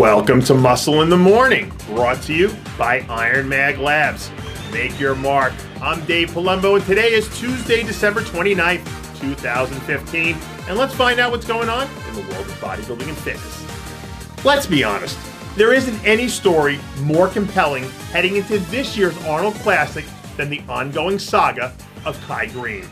Welcome to Muscle in the Morning, brought to you by IronMag Labs. Make your mark. I'm Dave Palumbo, and today is Tuesday, December 29th, 2015. And let's find out what's going on in the world of bodybuilding and fitness. Let's be honest, there isn't any story more compelling heading into this year's Arnold Classic than the ongoing saga of Kai Greene.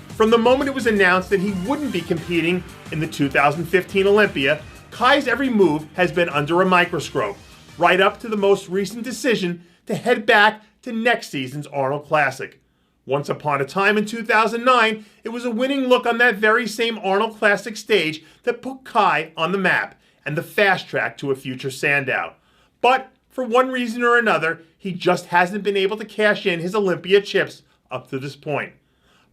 From the moment it was announced that he wouldn't be competing in the 2015 Olympia, Kai's every move has been under a microscope, right up to the most recent decision to head back to next season's Arnold Classic. Once upon a time in 2009, it was a winning look on that very same Arnold Classic stage that put Kai on the map and the fast track to a future Sandow. But for one reason or another, he just hasn't been able to cash in his Olympia chips up to this point.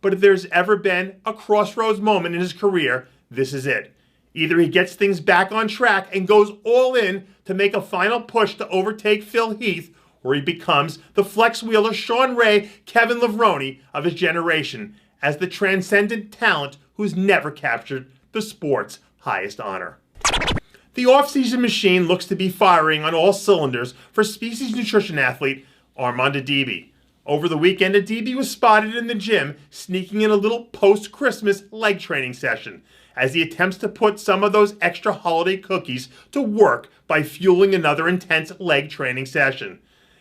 But if there's ever been a crossroads moment in his career, this is it. Either he gets things back on track and goes all in to make a final push to overtake Phil Heath, or he becomes the flex wheeler Sean Ray, Kevin Levrone of his generation as the transcendent talent who's never captured the sport's highest honor. The off-season machine looks to be firing on all cylinders for Species Nutrition athlete Armon Adibi. Over the weekend, Adibi was spotted in the gym sneaking in a little post-Christmas leg training session as he attempts to put some of those extra holiday cookies to work by fueling another intense leg training session.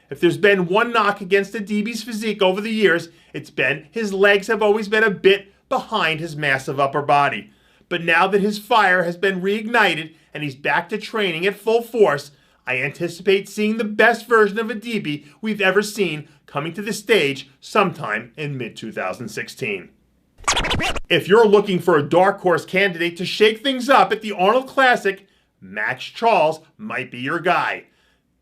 If there's been one knock against Adibi's physique over the years, it's been his legs have always been a bit behind his massive upper body. But now that his fire has been reignited and he's back to training at full force, I anticipate seeing the best version of Adibi we've ever seen coming to the stage sometime in mid-2016. If you're looking for a dark horse candidate to shake things up at the Arnold Classic, Max Charles might be your guy.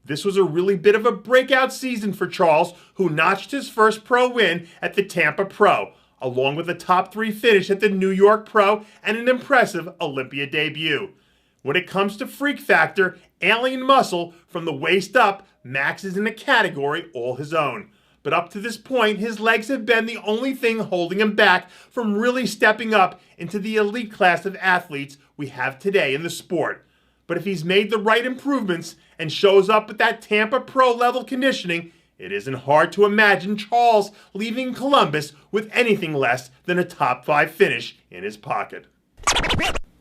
This was a really bit of a breakout season for Charles, who notched his first pro win at the Tampa Pro, along with a top 3 finish at the New York Pro and an impressive Olympia debut. When it comes to freak factor, alien muscle from the waist up, Max is in a category all his own. But up to this point, his legs have been the only thing holding him back from really stepping up into the elite class of athletes we have today in the sport. But if he's made the right improvements and shows up at that Tampa Pro level conditioning, it isn't hard to imagine Charles leaving Columbus with anything less than a top 5 finish in his pocket.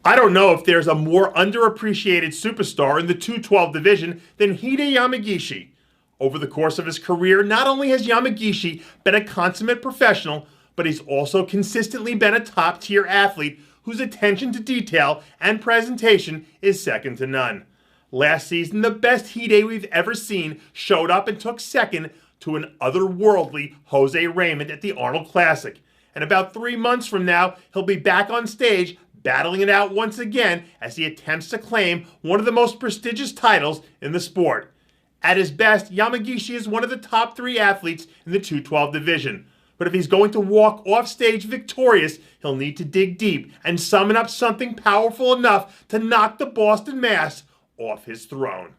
I don't know if there's a more underappreciated superstar in the 212 division than Hide Yamagishi. Over the course of his career, not only has Yamagishi been a consummate professional, but he's also consistently been a top-tier athlete whose attention to detail and presentation is second to none. Last season, the best Hide we've ever seen showed up and took second to an otherworldly Jose Raymond at the Arnold Classic. And about 3 months from now, he'll be back on stage battling it out once again as he attempts to claim one of the most prestigious titles in the sport. At his best, Yamagishi is one of the top 3 athletes in the 212 division. But if he's going to walk off stage victorious, he'll need to dig deep and summon up something powerful enough to knock the Boston Mass off his throne.